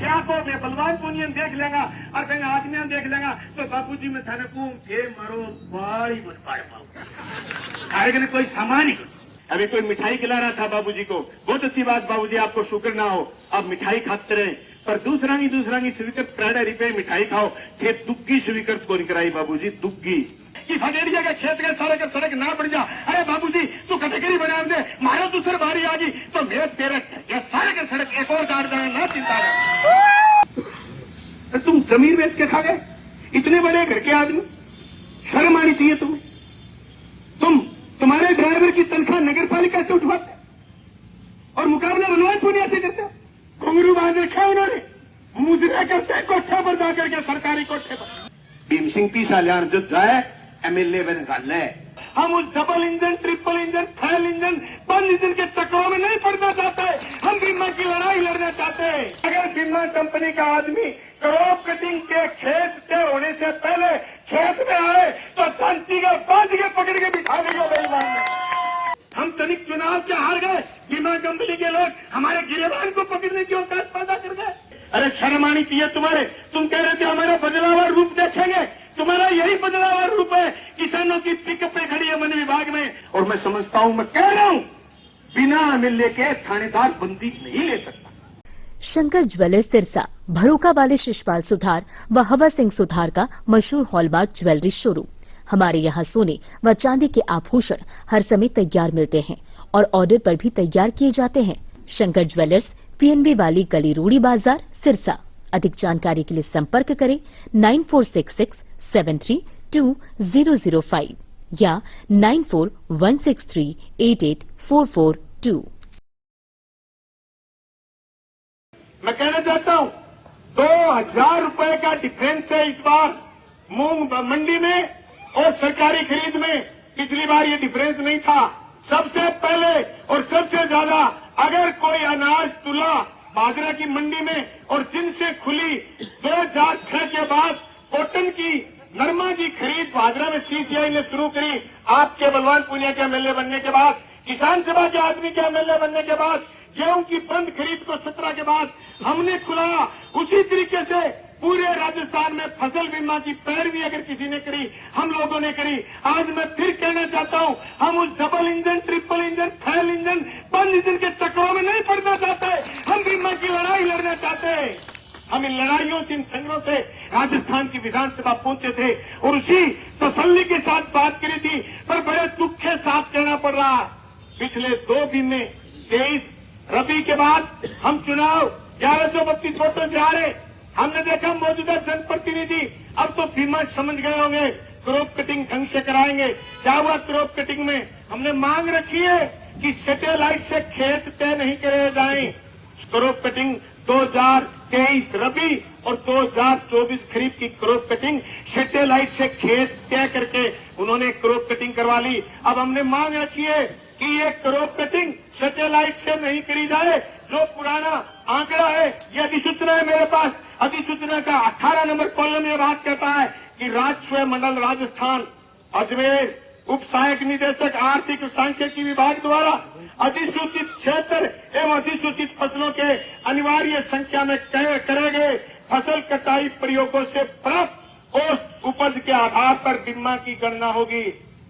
क्या को मैं बलवान पुनियन देख लेगा और कहीं आदमी देख लेगा तो बाबूजी में थाने को थे मरो बड़ी बन पाड़ पाओ आएगा ने कोई सामान ही। अभी कोई मिठाई खिला रहा था बाबूजी को, बहुत अच्छी बात बाबूजी, आपको शुक्र ना हो, आप मिठाई खाते रहे, पर दूसरा की स्वीकृत प्राणारी पे मिठाई खाओ थे दुग्गी स्वीकृत को कराई बाबूजी, दुग्गी कि फगेरिया के खेत के सड़क ना बढ़ जा। अरे बाबूजी तू कटकरी बना दे, मारो दूसरे बारी आ गई तो मैं तेरे सड़क एक और काट देना, ना चिंता है। तुम जमीन बेच के खा गए, इतने बड़े घर के आदमी, शर्म आनी चाहिए तुम्हें। तुम्हारे ड्राइवर की तनख्वाह नगर पालिका से उठवाते और मुकाबला बलवान पुनिया से करते। घुंघरू बांध रखा उन्होंने, मुजरा करते कोठे पर जाकर के, सरकारी कोठे पर। भीम सिंह पीसा लियान जो जाए एमएलए बन गल है। हम उस डबल इंजन, ट्रिपल इंजन, फैल इंजन, बंद इंजन के चक्रों में नहीं पड़ना चाहते। हम बीमा की लड़ाई लड़ना चाहते हैं। अगर बीमा कंपनी का आदमी क्रॉप कटिंग के खेत तय होने से पहले खेत में आए तो शांति का बांध के पकड़ के बिठा देगा बेईमान में। हम तनिक चुनाव के हार गए, बीमा कंपनी के लोग हमारे गिरेबान को पकड़ने की औकात पैदा कर गए। अरे शर्म आनी चाहिए तुम्हारे। तुम कह रहे थे हमारा बदलावा रूप देखेंगे, तुम्हारा यही बदलावा रूप है। किसानों की पिकअप पे खड़ी है वन विभाग में, और मैं समझता हूं, मैं कह रहा हूं, बिना एमएलए के थानेदार बंदी नहीं ले सकता। शंकर ज्वेलर्स सिरसा भरोका वाले शिशपाल सुथार व हवा सिंह सुथार का मशहूर हॉलमार्क ज्वेलरी शोरूम। हमारे यहाँ सोने व चांदी के आभूषण हर समय तैयार मिलते हैं और ऑर्डर पर भी तैयार किए जाते हैं। शंकर ज्वेलर्स पीएनबी वाली गली रूड़ी बाजार सिरसा। अधिक जानकारी के लिए संपर्क करें 9466732005 या 9416388442। मैं कहना चाहता हूं 2000 रुपए का डिफरेंस है इस बार मूंग मंडी में और सरकारी खरीद में। पिछली बार ये डिफरेंस नहीं था। सबसे पहले और सबसे ज्यादा अगर कोई अनाज तुला बाजरा की मंडी में और जिनसे खुली 2006 के बाद कॉटन की, नरमा की खरीद बाजरा में सीसीआई ने शुरू करी। आपके बलवान पुनिया के एमएलए बनने के बाद, किसान सभा के आदमी के एमएलए बनने के बाद, गेहूं की बंद खरीद को 17 के बाद हमने खुलाया। उसी तरीके से पूरे राजस्थान में फसल बीमा की पैरवी अगर किसी ने करी, हम लोगों ने करी। आज मैं फिर कहना चाहता हूं, हम उस डबल इंजन, ट्रिपल इंजन, फैल इंजन, बंद इंजन के चक्रों में नहीं पड़ना चाहते। हम बीमा की लड़ाई लड़ना चाहते हैं। हम इन लड़ाइयों से, इन संघर्षों से राजस्थान की विधानसभा पहुंचे थे और उसी तसल्ली के साथ बात करी थी, पर बड़े दुख के साथ कहना पड़ रहा है पिछले 2 दिन में 23 रबी के बाद हम चुनाव 1132 वोटों से हारे। हमने देखा मौजूदा जनप्रतिनिधि अब तो बीमा समझ गए होंगे, क्रॉप कटिंग ढंग से कराएंगे। क्या हुआ क्रॉप कटिंग में? हमने मांग रखी है कि सैटेलाइट से खेत तय नहीं करे जाएं। क्रॉप कटिंग 2023 रबी और 2024 खरीफ की क्रॉप कटिंग सैटेलाइट से खेत तय करके उन्होंने क्रॉप कटिंग करवा ली। अब हमने मांग रखी है कि ये क्रॉप कटिंग सैटेलाइट से नहीं करी जाए। जो पुराना आंकड़ा है, ये अधिसूचना है मेरे पास, अधिसूचना का 18 नंबर कॉलम ये बात कहता है कि राजस्व मंडल राजस्थान अजमेर उप सहायक निदेशक आर्थिक सांख्यिकी विभाग द्वारा अधिसूचित क्षेत्र एवं अधिसूचित फसलों के अनिवार्य संख्या में करे गए फसल कटाई प्रयोगों से प्राप्त औसत उपज के आधार पर बीमा की गणना होगी।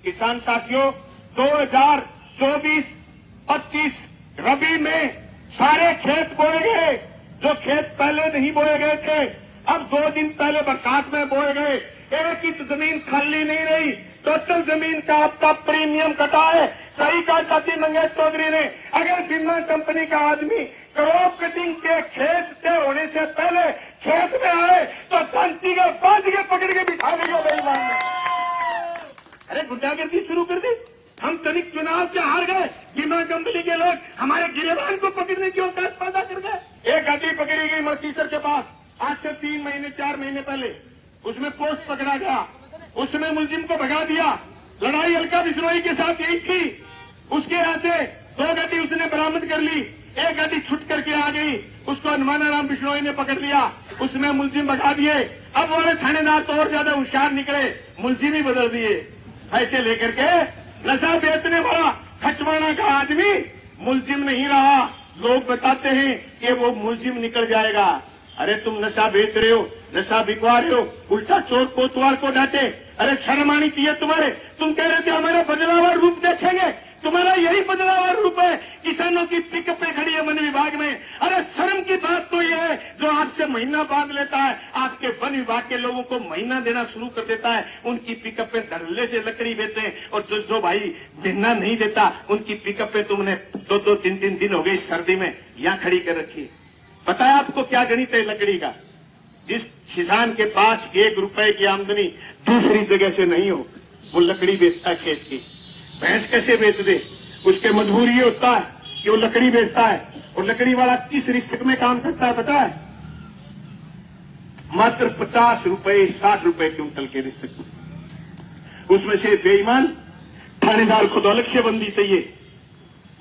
किसान साथियों, 2024-25 रबी में सारे खेत बोए गए। जो खेत पहले नहीं बोए गए थे, अब 2 दिन पहले बरसात में बोए गए। एक इंच जमीन खाली नहीं रही, टोटल जमीन का आपका प्रीमियम कटा है। सही कहा साथी मंगेश चौधरी ने। अगर बीमा कंपनी का आदमी क्रॉप कटिंग के खेत तय होने से पहले खेत में आए तो शांति का बांध के पकड़ के बिठा देगा बेईमान में। अरे गुंडागर्दी शुरू कर दी। हम तनिक चुनाव के हार गए, बीमा कंपनी के लोग हमारे गिरेबान को पकड़ने की औकात पैदा कर गए। एक गाड़ी पकड़ी गई मसीसर के पास आज से 3 महीने 4 महीने पहले, उसमें पोस्ट पकड़ा गया, उसमें मुलजिम को भगा दिया। लड़ाई अलका बिश्नोई के साथ यही थी। उसके यहाँ से 2 गाड़ी उसने बरामद कर ली, एक गाड़ी छुट करके आ गई, उसको हनुमाना राम बिश्नोई ने पकड़ लिया, उसमें मुलजिम भगा दिए। अब वाले थानेदार तो और ज्यादा होशियार निकले, मुलजिम ही बदल दिए। ऐसे लेकर के नशा बेचने वाला खचवाना का आदमी मुलजिम नहीं रहा। लोग बताते हैं कि वो मुलजिम निकल जाएगा। अरे तुम नशा बेच रहे हो, नशा बिकवा रहे हो, उल्टा चोर कोतवाल को डांटे। अरे शर्म आनी चाहिए तुम्हारे। तुम कह रहे थे हमारा बदलावा रूप देखेंगे, तुम्हारा यही बदलावा रूप है। किसानों की पिकअपें खड़ी है वन विभाग में। अरे शर्म की बात तो यह है, जो आपसे महीना बांध लेता है, आपके वन विभाग के लोगों को महीना देना शुरू कर देता है, उनकी पिकअपें धड़ल्ले से लकड़ी बेचे। और जो भाई महीना नहीं देता, उनकी पिकअपें तुमने 2-2, 3-3 दिन हो गए सर्दी में यहां खड़ी कर रखी। पता है आपको क्या गणित है लकड़ी का? जिस किसान के पास 1 रुपए की आमदनी दूसरी जगह से नहीं हो, वो लकड़ी बेचता है खेत की। भैंस कैसे बेच दे? उसके मजबूरी ये होता है कि वो लकड़ी बेचता है। और लकड़ी वाला किस रिस्क में काम करता है पता है? मात्र 50 रुपए 60 रुपए क्विंटल के रिस्क। उसमें से बेईमान थानेदार को तो अलग से बंदी चाहिए,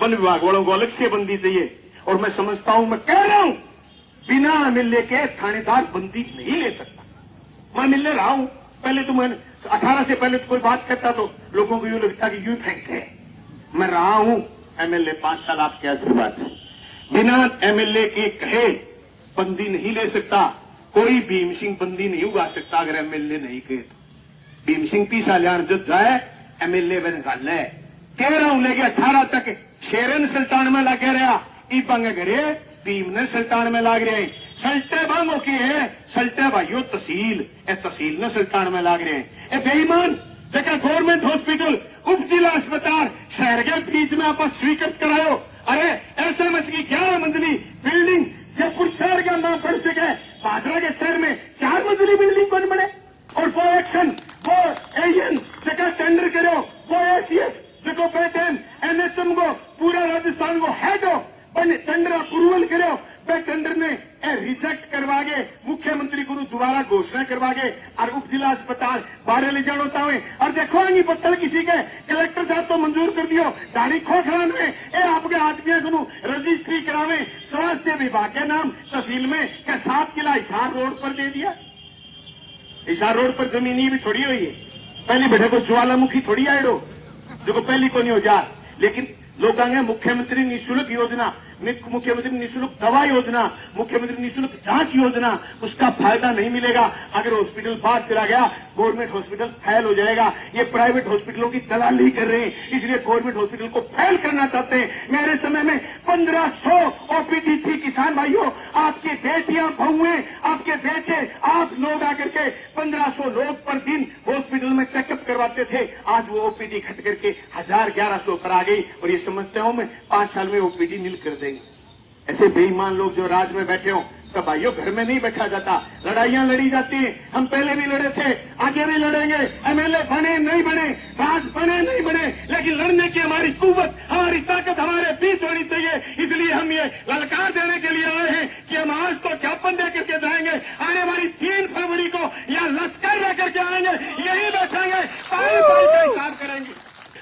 वन विभाग वालों को अलग से बंदी चाहिए। और मैं समझता हूं, मैं कह रहा हूं, बिना मिलने के थानेदार बंदी नहीं ले सकता। मैं मिलने रहा हूं, पहले तो मैंने 18 से पहले तो कोई बात करता तो लोगों को यूं लगता कि यूं फेंकते। मैं रहा हूं एमएलए 5 साल आपके आशीर्वाद से। बिना एमएलए के कहे बंदी नहीं ले सकता। कोई भीम सिंह बंदी नहीं उगा सकता अगर एमएलए नहीं कहे तो। भीम सिंह 30 साल जब जाए एमएलए बन गल है। कह रहा हूं लेके 18 तक शेरन सल्तान में लगे रहा, ई पंगे घरे भीम ने सल्तान में लाग रहे हैं। सल्टे बांगो की है, सल्टे भाइयों तहसील ने सल्तान में लाग रहे हैं। ए बेईमान जगह गवर्नमेंट हॉस्पिटल, उप जिला अस्पताल शहर के बीच में आप स्वीकृत करायो। अरे एसएमएस की 11 मंजिली बिल्डिंग जयपुर शहर का नाम पढ़ सके, भादरा के शहर में 4 मंजिली बिल्डिंग कौन बने? और वो एक्शन, वो एएन जगह टेंडर करो, वो एसीएस जगह पैटर्न एनएचएम को पूरा राजस्थान को है दो टेंडर अप्रूवल करो। टेंडर ने रिजेक्ट करवागे, मुख्यमंत्री को दोबारा घोषणा करवागे और उप जिला अस्पताल बारे ले जाना होता है। और देखो आगे पत्थर किसी के कलेक्टर साहब तो मंजूर कर दियो, दाढ़ी खोखलान में ए आपके आदमियों को रजिस्ट्री करावे स्वास्थ्य विभाग के नाम तहसील में क्या 7 किला हिसार रोड पर दे दिया। हिसार रोड पर जमीन भी थोड़ी हुई है, पहली बैठे को ज्वालामुखी थोड़ी आए रो जो पहली को नहीं हो जा। लेकिन लोग आगे मुख्यमंत्री निःशुल्क योजना, मुख्यमंत्री निःशुल्क दवा योजना, मुख्यमंत्री निःशुल्क जांच योजना, उसका फायदा नहीं मिलेगा। अगर हॉस्पिटल बाहर चला गया, गवर्नमेंट हॉस्पिटल फेल हो जाएगा। ये प्राइवेट हॉस्पिटलों की दलाली कर रहे हैं, इसलिए गवर्नमेंट हॉस्पिटल को फेल करना चाहते हैं। मेरे समय में 1500 ओपीडी थी किसान भाइयों, आपकी बेटियां बहुएं, आपके बेटे, आप लोग आकर के 1500 लोग पर दिन हॉस्पिटल में चेकअप करवाते थे। आज वो ओपीडी घट करके 1000-1100 पर आ गई और ये समझते हो मैं 5 साल में ओपीडी नील कर देंगे। ऐसे बेईमान लोग जो राज में बैठे हो, तो भाइयों घर में नहीं बैठा जाता, लड़ाइयां लड़ी जाती हैं। हम पहले भी लड़े थे, आगे भी लड़ेंगे। एमएलए बने नहीं बने, राज बने नहीं बने, लेकिन लड़ने की हमारी कुव्वत, हमारी ताकत हमारे बीच होनी चाहिए। इसलिए हम ये ललकार देने के लिए आए हैं कि हम आज तो ज्ञापन दे करके जाएंगे, आने वाली 3 फरवरी को यहाँ लश्कर रह करके आएंगे, यही बैठेंगे, पाई का हिसाब करेंगे।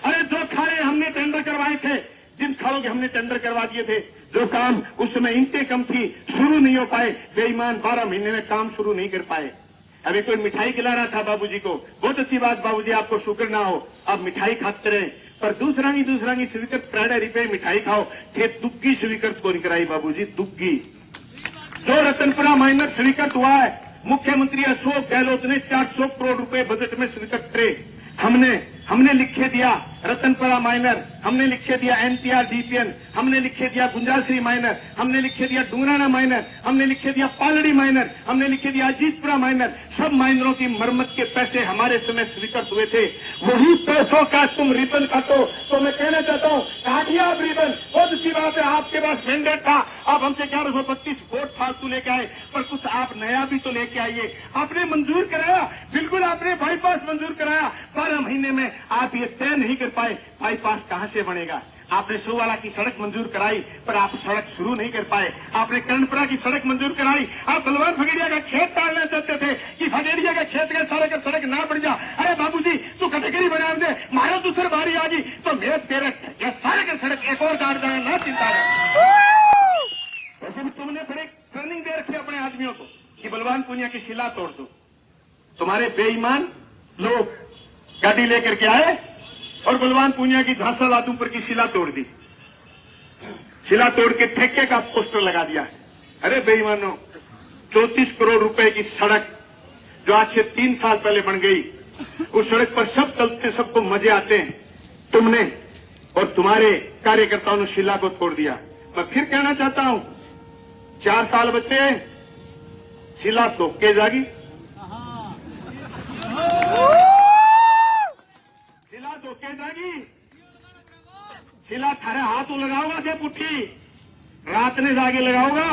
अरे जो खाड़े हमने टेंडर करवाए थे, जिन खाड़ों के हमने टेंडर करवा दिए थे, जो काम उसमें ईंटें कम थी, शुरू नहीं हो पाए। बेईमान 12 महीने में काम शुरू नहीं कर पाए। अभी कोई मिठाई खिला रहा था बाबूजी को, बहुत अच्छी बात बाबूजी, आपको शुक्र ना हो, आप मिठाई खाते रहे, पर दूसरा की स्वीकृत प्राइडरी पे मिठाई खाओ थे, दुग्गी स्वीकृत को नहीं कराई बाबूजी, दुग्गी। जो रतनपुरा माइनर स्वीकृत हुआ है, मुख्यमंत्री अशोक गहलोत ने 400 करोड़ रुपए बजट में स्वीकृत करे। हमने लिखे दिया रतनपुरा माइनर, हमने लिखे दिया एनटीआर डीपीएन, हमने लिखे दिया गुंजाश्री माइनर, हमने लिखे दिया डूंगराना माइनर, हमने लिखे दिया पालड़ी माइनर, हमने लिखे दिया अजीतपुरा माइनर। सब माइनरों की मरम्मत के पैसे हमारे समय स्वीकृत हुए थे। वही पैसों का तुम रिबन काटो। तो मैं कहना चाहता हूँ, काटिए आप रिबन, बहुत अच्छी बात है, आपके पास मैंडेट था, आप हमसे 1132 वोट फालतू लेके आए, पर कुछ आप नया भी तो लेके आइए। आपने मंजूर कराया, बिल्कुल आपने बाईपास मंजूर कराया, 12 महीने में आप ये तय नहीं कर पाए बाईपास कहां से बनेगा। आपने सोवाला की सड़क मंजूर कराई, पर आप सड़क शुरू नहीं कर पाए। आपने कर्णपुरा की सड़क मंजूर कराई, आप बलवान फगेड़िया का खेत डालना चाहते थे कि फगेड़िया का खेत का सारा का सड़क ना बढ़ जा। अरे बाबूजी तू कैटेगरी बना दे, मारा दूसरी बारी आ गई तो मैं तेरे ये सारे का सड़क एक और डाल देना, ना चिंता है। वैसे भी तुमने बड़े ट्रेनिंग दे रखी अपने आदमियों को कि बलवान पुनिया की शिला तोड़ दो। तुम्हारे बेईमान लोग गाड़ी लेकर के आए और बलवान पूनिया की झांसा लादूपुर की शिला तोड़ दी, शिला तोड़ के ठेके का पोस्टर लगा दिया। अरे बेईमानो, 34 करोड़ रुपए की सड़क जो आज से 3 साल पहले बन गई, उस सड़क पर सब चलते हैं, सबको मजे आते हैं। तुमने और तुम्हारे कार्यकर्ताओं ने शिला को तोड़ दिया। मैं फिर कहना चाहता हूं, 4 साल बचे, शिला धोके जागी, शिला धोके जागी। शिला थारे हाथ लगाओगा थे पुट्ठी, रात ने जाके लगाओगा,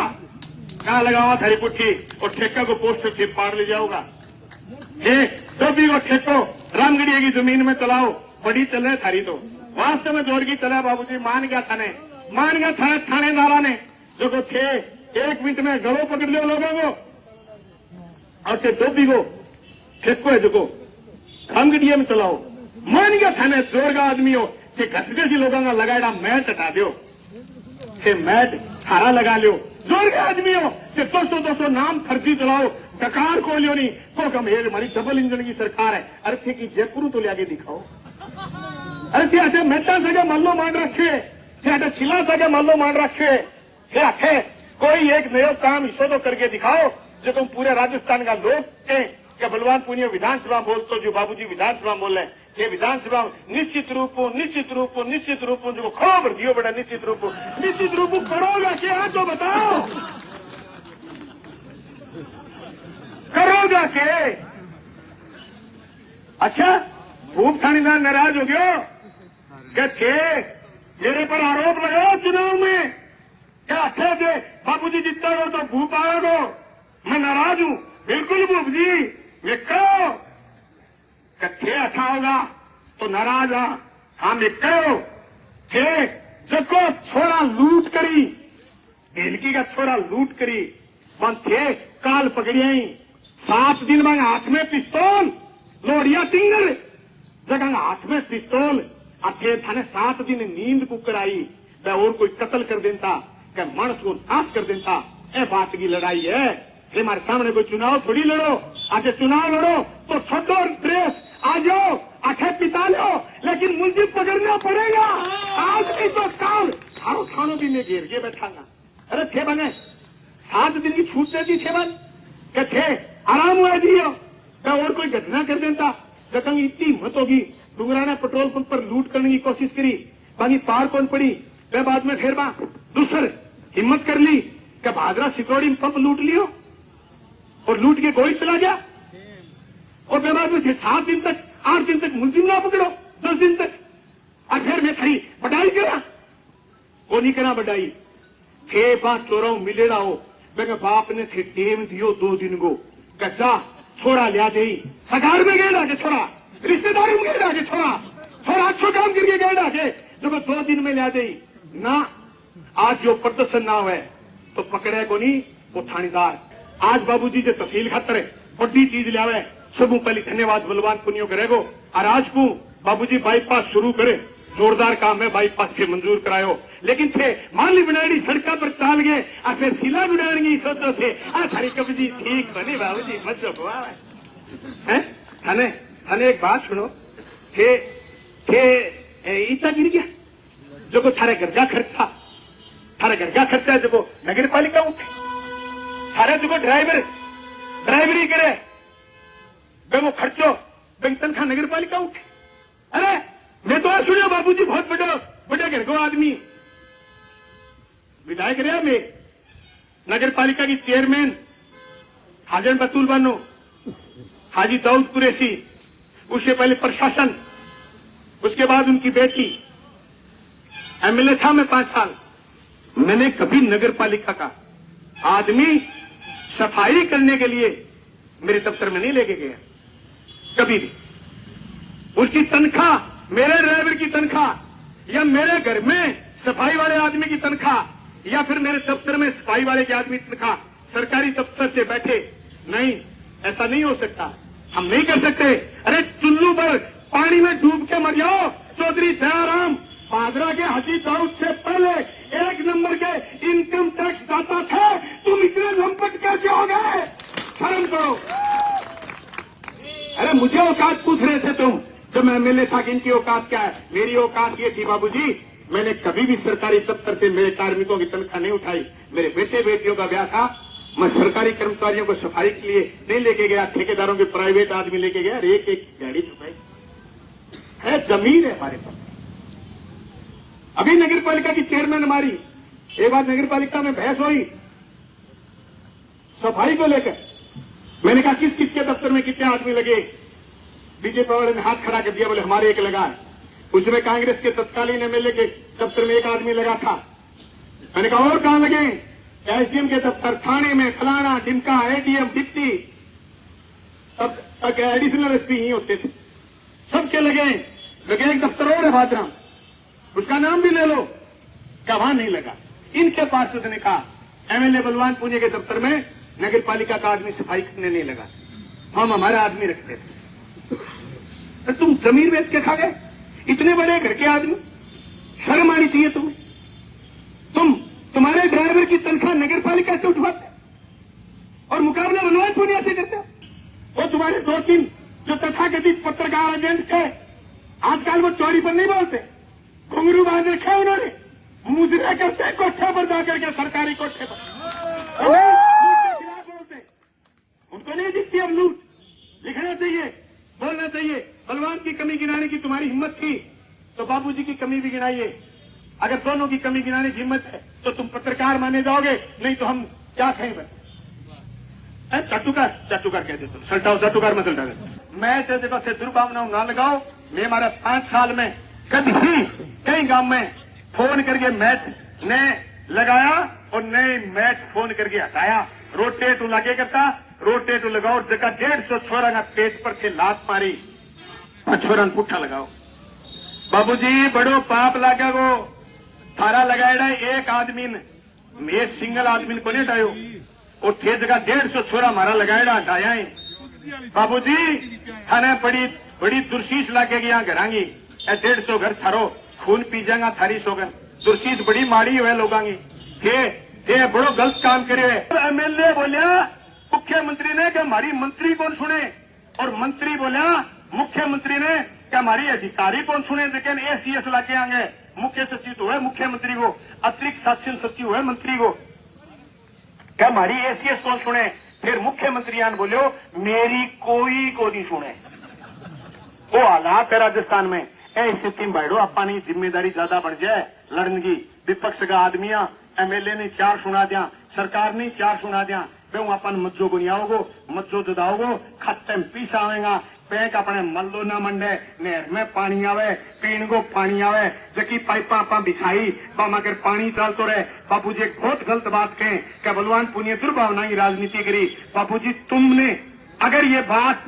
कहां लगाओगा थारी पुट्ठी, और ठेका को पोस्टर से पार ले जाओगा। डोबी को ठेको रामगढ़िया की जमीन में चलाओ, बड़ी चले थारी तो वास्तव में जोड़ की चला। बाबूजी मान गया थाने, मान गया था थानेदारा ने, जो को थे 1 मिनट में गलों पकड़ लियो लोगों को, और थे डोबी को ठेको है जो को रामगढ़िया में चलाओ। मान गया थाने जोर का आदमी हो, घस घसी लोगों का लगाएगा मैट हटा दो, मैट थारा लगा लियो। जोर के आदमी हो, 200 नाम फर्जी चलाओ, डकार को लियो नहीं को कम। हमारी डबल इंजन की सरकार है। अरे थे कि जयपुर तो लिया के दिखाओ। अरे थे आते मेहता सगे मल्लो मान रखे, थे आते शिला सगे मल्लो मान रखे, थे आते कोई एक नया काम हिस्सों तो करके दिखाओ जो तुम पूरे राजस्थान का लोग थे कि बलवान पुनिया विधानसभा बोल तो जो बाबूजी विधानसभा बोल रहे ये विधानसभा निश्चित रूप जो खबर दियो बड़ा निश्चित रूप करोगा क्या तो बताओ, करोगा के? अच्छा खूब थानेदार नाराज हो गयो क्या थे मेरे पर आरोप लगाओ चुनाव में, क्या थे थे बाबूजी जीतता हो तो भूप आओगे, मैं नाराज हूं। बिल्कुल भूप जी, मैं कहो कथे अच्छा होगा तो नाराज हाँ मैं कहो थे जको छोरा लूट करी, देलकी का छोरा लूट करी, बन थे काल पकड़ियाई 7 दिन में हाथ में पिस्तौल, लोड़िया टिंगर जगह हाथ में पिस्तौल, अथे थाने 7 दिन नींद कुकर आई, वह और कोई कत्ल कर देता, क्या मानस को नाश कर देता। ए बात की लड़ाई है, हमारे सामने कोई चुनाव थोड़ी लड़ो, आगे चुनाव लड़ो तो छोड़ो ड्रेस, आ जाओ आखे पिता लो, लेकिन मुझे पकड़ना पड़ेगा। आज नहीं तो काल थारो थानो भी मैं घेर के बैठागा। अरे थे बने 7 दिन की छूट देती थे बन क्या थे आराम हुआ दियो, क्या और कोई घटना कर देता। जगह इतनी हिम्मत होगी, डुंगराना पेट्रोल पंप पर लूट करने की कोशिश करी, बाकी पार कौन पड़ी, वह बाद में फिर दूसर हिम्मत कर ली क्या भादरा सिकौड़ी पंप लूट लियो और लूट के गोली चला गया, और वह बाद में थे 7 दिन तक 8 दिन तक मुलजिम ना पकड़ो, 10 दिन तक, और फिर मैं खरी बढ़ाई करा वो नहीं करा बढ़ाई थे 5 चोरों मिले रहा हो, मेरे बाप ने थे टेम दियो 2 दिन को कच्चा छोड़ा लिया दे, सगार में गए डाके छोड़ा, रिश्तेदारी में गए डाके छोड़ा अच्छो काम करके गए डाके, जो मैं 2 दिन में लिया दे ना। आज जो प्रदर्शन ना हुए तो पकड़े को नहीं वो थानेदार। आज बाबूजी जो तहसील खातर बड़ी चीज लिया, सबू पहले धन्यवाद बलवान पुनियो करेगो। और आज को बाबूजी बाईपास शुरू करे, जोरदार काम है, बाईपास के मंजूर करायो, लेकिन थे माली बनाई सड़क पर चाल गए और फिर सिला बनाने सोचो थे थारी कब्जी ठीक बनी बाबूजी मजो हुआ है। थाने एक बात सुनो, थे इतना गिर गया जो को थारे घर का खर्चा है, जो को नगर पालिका उठे, थारे जो को ड्राइवरी करे वो खर्चो तनखा नगर पालिका उठे। अरे मैं तो सुनियो बाबूजी बहुत बड़े घर को आदमी विधायक रहा, मैं नगर पालिका की चेयरमैन हाजन बतूल बानो, हाजी दाऊद कुरैशी, उससे पहले प्रशासन, उसके बाद उनकी बेटी, एमएलए था मैं 5 साल। मैंने कभी नगर पालिका का आदमी सफाई करने के लिए मेरे दफ्तर में नहीं लेके गया कभी भी। उसकी तनख्वाह, मेरे ड्राइवर की तनख्वाह या मेरे घर में सफाई वाले आदमी की तनख्वाह या फिर मेरे दफ्तर में सफाई वाले के आदमी की तनख्वाह सरकारी दफ्तर से बैठे नहीं, ऐसा नहीं हो सकता, हम नहीं कर सकते। अरे चुल्लू पर पानी में डूब के मर जाओ, चौधरी दयाराम पादरा के हाजी दाऊद से पहले 1 नंबर के इनकम टैक्स दाता थे, तुम इतने लंपट कैसे हो गए? शर्म करो। अरे मुझे औकात पूछ रहे थे तुम, जब मैं एमएलए था कि इनकी औकात क्या है। मेरी औकात ये थी बाबूजी, मैंने कभी भी सरकारी दफ्तर से मेरे कार्मिकों की तनख्वाह नहीं उठाई। मेरे बेटे बेटियों का ब्याह था, मैं सरकारी कर्मचारियों को सफाई के लिए नहीं लेके गया, ठेकेदारों के प्राइवेट आदमी लेके गया, एक एक गाड़ी छुपाई है, जमीन है हमारे पास। अभी नगर पालिका की चेयरमैन हमारी, एक बार नगर पालिका में बहस हुई सफाई को लेकर। मैंने कहा किस किस के दफ्तर में कितने आदमी लगे, बीजेपी वाले ने हाथ खड़ा कर दिया, बोले हमारे एक लगा है। उसमें कांग्रेस के तत्कालीन एमएलए के दफ्तर में एक आदमी लगा था। मैंने कहा और कहां लगे, एसडीएम के दफ्तर, थाने में, फलाना टिमका, एडीएम, डिप्टी, तब तक एडिशनल एसपी ही होते थे, सबके लगे एक दफ्तर और है भादराम, उसका नाम भी ले लो, क्या वहां नहीं लगा। इनके पार्षद ने कहा एमएलए बलवान पुनिया के दफ्तर में नगर पालिका का आदमी सफाई करने नहीं लगा, हम हमारा आदमी रखते थे। तो तुम जमीन बेच के खा गए, इतने बड़े घर के आदमी, शर्म आनी चाहिए तुम्हें। तुम्हारे ड्राइवर की तनख्वाह नगर पालिका से उठवाते और मुकाबला बलवान पुनिया से करते। वो तुम्हारे 2-3 जो तथाकथित पत्रकार एजेंट थे, आजकल वो चौड़ी पर नहीं बोलते, घुंघरू बांध रखे उन्होंने, मुजरा करते कोठे पर जाकर के, सरकारी कोठे पर खिलाफ बोलते। उनको नहीं दिखती अब लूट। लिखना चाहिए, बोलना चाहिए। बलवान की कमी गिनाने की तुम्हारी हिम्मत थी तो बाबूजी की कमी भी गिनाइए। अगर दोनों की कमी गिनाने की हिम्मत है तो तुम पत्रकार माने जाओगे, नहीं तो हम क्या कहें। चट्टूकार कहते तुम, सल्टाओ चट्टूकार में सल्टा दे। मैं तो देखो से दुर्भावनाओं ना लगाओ। मैं हमारा 5 साल में कभी कई गांव में फोन करके मैच ने लगाया और नए मैच फोन करके हटाया। रोटेट लगे करता, रोटेट लगाओ, जगह 150 छोरा का पेट पर के लात मारी, छोरा पुट्ठा लगाओ। बाबूजी बड़ो पाप लागे वो थारा लगाएड़ा एक आदमी ने, एक सिंगल आदमी को नहीं हटायो, और थे जगह 150 छोरा हमारा लगाएड़ा हटाया है। बाबूजी थाने बड़ी दुर्शीश लागे गया घरांगी, 150 घर थारो खून पी जाएगा, थारी सोगन दुर्शीश बड़ी माड़ी हुए लोगांगी थे बड़ो गलत काम करे। एमएलए बोलिया मुख्यमंत्री ने कि हमारी मंत्री कौन सुने, और मंत्री बोलिया मुख्यमंत्री ने कि हमारी अधिकारी कौन सुने। लेकिन एसीएस लाके आएंगे, मुख्य सचिव तो है मुख्यमंत्री को, अतिरिक्त शासन सचिव है मंत्री को, क्या हमारी एसीएस कौन सुने। फिर मुख्यमंत्री आन बोलो मेरी कोई को नहीं सुने। वो हालात है राजस्थान में, ऐसी स्थिति में बैठो अपनी जिम्मेदारी ज्यादा बढ़ जाए लड़न की। विपक्ष का आदमिया एमएलए ने 4 सुना दिया, सरकार ने 4 सुना दिया, वे अपन मज्जो को नहीं आओगो, मज्जो जदाओगो, खत्म पीस आवेगा, पैक अपने मल्लो न मंडे, नहर में पानी आवे, पीण को पानी आवे, जकी पाइपा अपा बिछाई अगर पानी चलतो रहे। बापूजी एक बहुत गलत बात कहें क्या बलवान पुनिया दुर्भावना की राजनीति करी। बापूजी तुमने अगर ये बात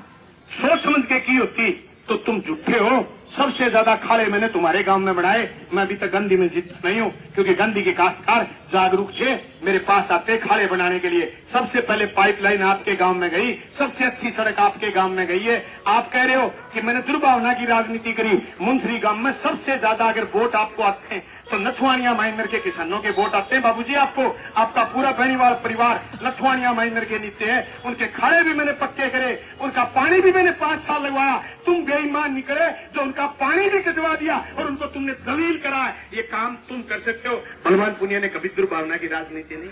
सोच समझ के की होती तो तुम झूठे हो। सबसे ज्यादा खाले मैंने तुम्हारे गांव में बनाए। मैं अभी तक गंदी में जीत नहीं हूं क्योंकि गंदी के काश्तकार जागरूक थे, मेरे पास आते खाले बनाने के लिए। सबसे पहले पाइपलाइन आपके गांव में गई, सबसे अच्छी सड़क आपके गांव में गई है। आप कह रहे हो कि मैंने दुर्भावना की राजनीति करी। मुंसरी गांव में सबसे ज्यादा अगर वोट आपको आते हैं तो नथुआनिया माइनर के किसानों के वोट आते हैं। बाबूजी आपको, आपका पूरा बेनीवाल परिवार नथुआनिया माइनर के नीचे है। उनके खाड़े भी मैंने पक्के करे, उनका पानी भी मैंने 5 साल लगवाया। तुम बेईमान निकले जो उनका पानी भी कटवा दिया और उनको तुमने जलील करा। ये काम तुम कर सकते हो। बलवान पुनिया ने कभी दुर्भावना की राजनीति नहीं।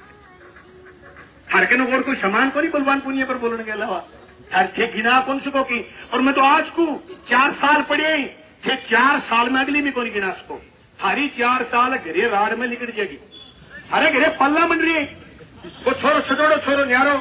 हर के और कोई समान को नहीं बलवान पुनिया पर बोलने के अलावा हर थे गिना कौन सको की। और मैं तो आज को 4 साल पढ़े थे, 4 साल में अगली भी कौन गिना सको। हरी 4 साल घरे राड में निकल जाएगी, हरे घरे पल्ला बन रही है। वो छोरो छोटो छोरो न्यारो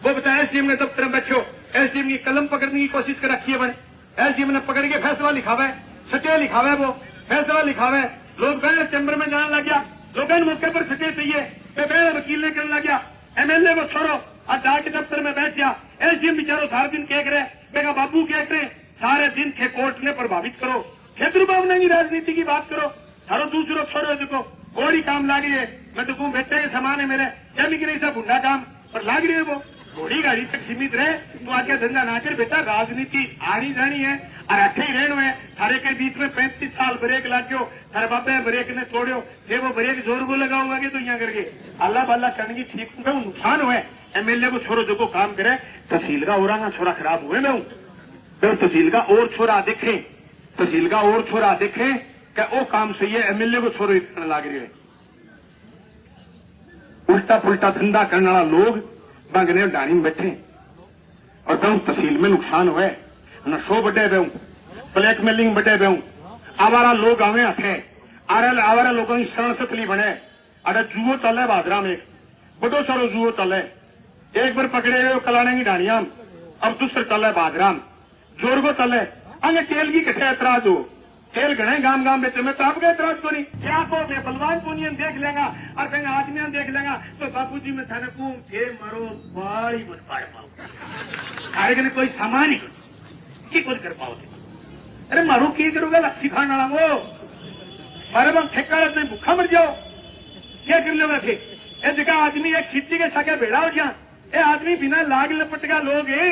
वो बताया एसडीएम ने दफ्तर में बैठो, एसडीएम की कलम पकड़ने की कोशिश कर रखी है। बने एसडीएम ने पकड़ के फैसला लिखावे, सटे लिखावे, वो फैसला लिखावे। लोग बहन चैम्बर में जाने लग गया, लोगों मौके पर सटे चाहिए, बहन वकील ने करने लग गया। एमएलए को छोड़ो और डाक दफ्तर में बैठ गया। एसडीएम बेचारो सारा दिन कह रहे, बेगा बाबू कह रहे सारे दिन थे कोर्ट ने प्रभावित करो, दुर्भावना की राजनीति की बात करो। हरो दूसरों छोड़ो, देखो गोड़ी काम लाग रही है। मैं तो कहूँ बेटे के समान है मेरे, क्या नहीं करे सब भुंडा काम पर लाग रही है। वो घोड़ी गाड़ी तक सीमित रहे तो आगे धंधा ना कर बेटा। राजनीति आनी जानी है और अठे ही रहना है। थारे के बीच में 35 साल ब्रेक लाग्यो, थारे बापे ब्रेक ने तोड़ो, जे वो ब्रेक जोर को लगाऊंगा तो यहाँ करके अल्लाह बल्ला करने की ठीक नुकसान हुए। एमएलए को छोड़ो जो को काम करे। तहसील का और छोरा खराब हुए। मैं तहसील का और छोरा देखे, तहसील का और छोरा देखे क्या वो काम सही है। एमएलए को छोरो इतना लाग रही है। उल्टा पुल्टा धंधा करने वाला लोग बंगने डानी में बैठे और बहु तहसील में नुकसान हुए नशो बड़े बेहूं ब्लैकमेलिंग बड़े बेहूं आवारा लोग आवे हथे आवारा लोगों की शरण सतली बने अरे जुओ तल है बादरा में बड़ो सारो जुओ तल है एक बार पकड़े गए कलाने की डानिया अब दूसरे तल है बादराम जोरगो तल है अंग केल की कठे एतराज हो खेल गणे गांव गांव में मैं तो आपका एतराज को नहीं क्या को मैं बलवान पुनियन देख लेगा और कहीं आदमियां देख लेगा तो बापूजी में थाने कूम थे मरो बाड़ी बन पाड़ पाओ आगे कोई सामान ही की कुछ कर पाओ अरे मारू की करोगे लस्सी खाने वाला वो मारे बम ठेका में भूखा मर जाओ क्या कर लोगे थे ये जगह आदमी एक सिद्धि के सागे भेड़ा हो गया ये आदमी बिना लाग लपट का लोग है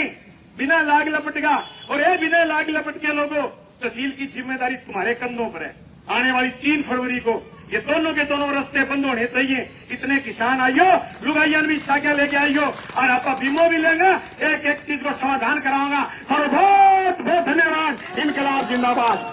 बिना लाग लपट का और ये बिना लाग लपट के लोगों तहसील की जिम्मेदारी तुम्हारे कंधों पर है आने वाली 3 फरवरी को ये दोनों के दोनों रास्ते बंद होने चाहिए इतने किसान आइयो लुगाइयान भी साग्या लेके आइयो और आप बीमो भी लेंगे एक एक चीज को समाधान कराऊंगा और बहुत बहुत धन्यवाद इनकलाब जिंदाबाद।